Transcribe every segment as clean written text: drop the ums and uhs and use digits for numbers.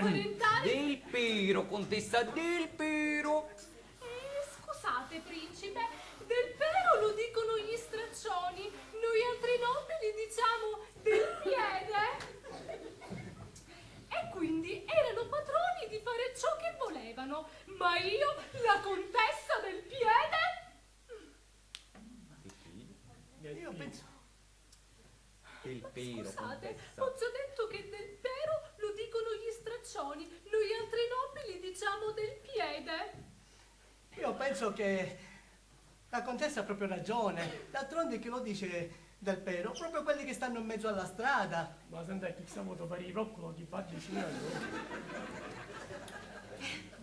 apparentare... Del Pero, contessa Del Pero. Scusate, principe, del Pero lo dicono gli straccioni, noi altri nobili diciamo del piede. E quindi erano padroni di fare ciò che volevano, ma io, la contessa del piede... Io penso... Del Pero, Scusate, contessa. ho già detto che del Pero lo dicono gli straccioni, noi altri nobili diciamo del piede. Io penso che la contessa ha proprio ragione. D'altronde chi lo dice del Pero? Proprio quelli che stanno in mezzo alla strada. Ma senti, che stiamo a fare i roccolo di fatti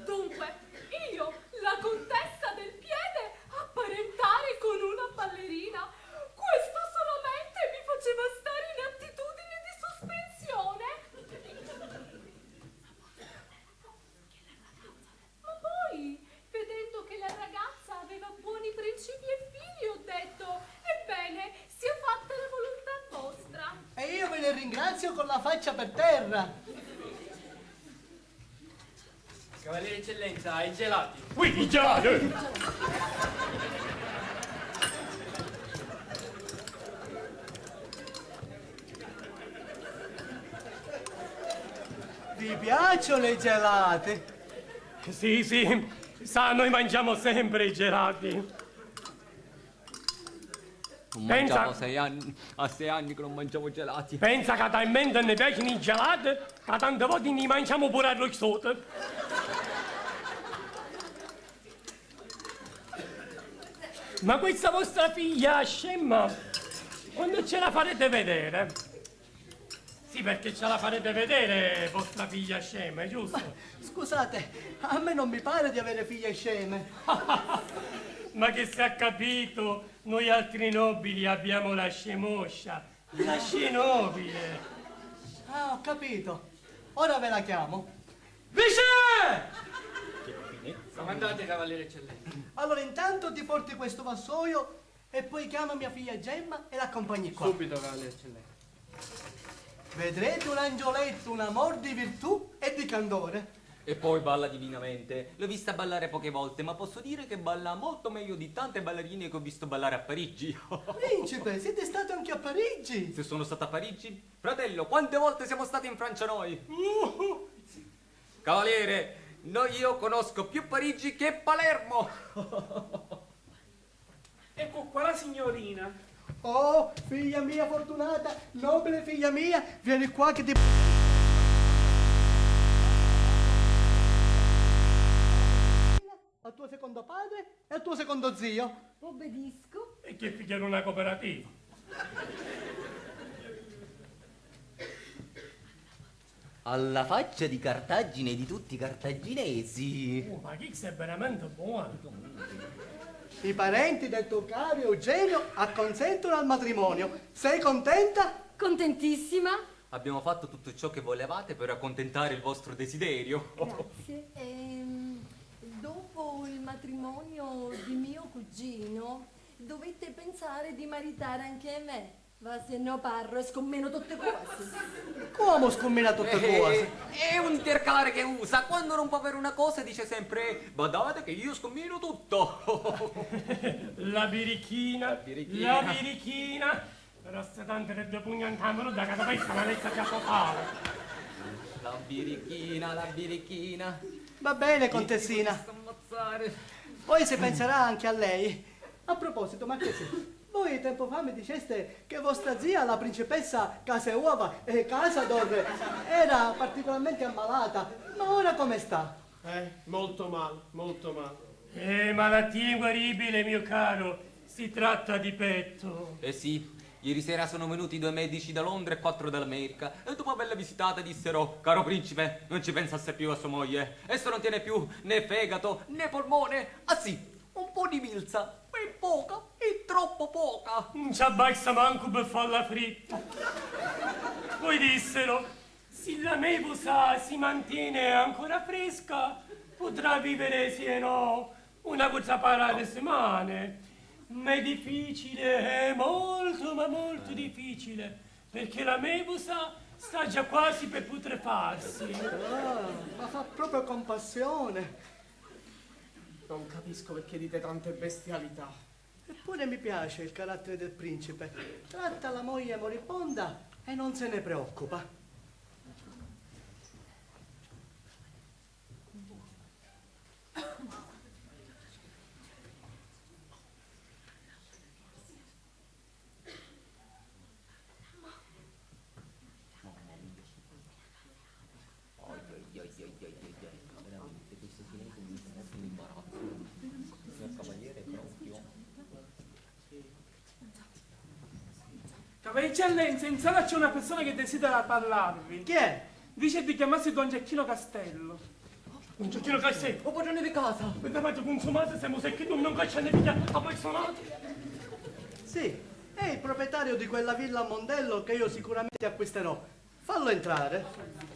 Dunque, io, la contessa del piede, apparentare con una ballerina, questo solamente mi faceva stare in attitudine di sospensione. Ma poi, vedendo che la ragazza aveva buoni principi e fini, ho detto, ebbene, sia fatta la volontà vostra. E io ve ne ringrazio con la faccia per terra. Cavaliere eccellenza, i gelati. Qui i gelati! Vi piacciono le gelate? Sì, sì, sa, noi mangiamo sempre i gelati. Non Pensa- mangiavo 6 anni, a 6 anni che non mangiavo gelati. Pensa che talmente ne piacciono i gelati che tante volte ne mangiamo pure allo sotto. Ma questa vostra figlia scemma, quando ce la farete vedere? Sì, perché ce la farete vedere, vostra figlia scema, è giusto? Scusate, a me non mi pare di avere figlie sceme. Ma che si è capito, noi altri nobili abbiamo la scemoscia, la scenobile. Ah, ho capito. Ora ve la chiamo. Vice! Comandate, cavaliere eccellenza. Allora intanto ti porti questo vassoio e poi chiama mia figlia Gemma e l'accompagni qua. Subito, cavaliere eccellenza. Vedrete un angioletto, un amor di virtù e di candore. E poi balla divinamente. L'ho vista ballare poche volte, ma posso dire che balla molto meglio di tante ballerine che ho visto ballare a Parigi. Principe, siete stato anche a Parigi. Se sono stato a Parigi? Fratello, quante volte siamo stati in Francia noi? Cavaliere, io conosco più Parigi che Palermo. Ecco qua la signorina. Oh, figlia mia fortunata, nobile figlia mia, vieni qua che ti... Al tuo secondo padre e al tuo secondo zio. Obbedisco. E che figliano una cooperativa. Alla faccia di Cartagine e di tutti i cartaginesi. Ma chi sei veramente buono. I parenti del tuo caro Eugenio acconsentono al matrimonio. Sei contenta? Contentissima. Abbiamo fatto tutto ciò che volevate per accontentare il vostro desiderio. Grazie. Dopo il matrimonio di mio cugino, dovete pensare di maritare anche me. Va se no parlo e scommeno tutte cose. Come scommina tutte cose? È un intercalare che usa. Quando non può avere una cosa dice sempre badate che io scombino tutto. La birichina, birichina. la birichina. Però se tante le due pugna in camera da cada pezza la lezza che totale. La birichina, la birichina. Va bene, contessina. Poi si penserà anche a lei. A proposito, ma che sì? Voi tempo fa mi diceste che vostra zia, la principessa Caseova Casador, era particolarmente ammalata. Ma ora come sta? Molto male, molto male. Malattia inguaribile, mio caro. Si tratta di petto. Eh sì, ieri sera sono venuti 2 medici da Londra e 4 dall'America e dopo averla visitata dissero: caro principe, non ci pensasse più a sua moglie. Esso non tiene più né fegato né polmone. Ah sì, un po' di milza, ma è poca, è troppo poca. Non ci abbassa manco per farla fritta. Poi dissero: se la mebusa si mantiene ancora fresca, potrà vivere, se no, una cosa para le settimane. Ma è difficile, è molto, ma molto difficile, perché la mebusa sta già quasi per putrefarsi. Ah, ma fa proprio compassione. Non capisco perché dite tante bestialità. Eppure mi piace il carattere del principe. Tratta la moglie moribonda e non se ne preoccupa. Veramente questo silenzio mi sta mettendo in imbarazzo. Signor Cavaliere, proprio. Cavaliere Eccellenza, in sala c'è una persona che desidera parlarvi. Chi è? Dice di chiamarsi Don Giacchino Castello. Un giochino che Oh, padrone di casa! avete consumato, siamo secchi, non cacciano via a personati. Sì, è il proprietario di quella villa a Mondello che io sicuramente acquisterò. Fallo entrare.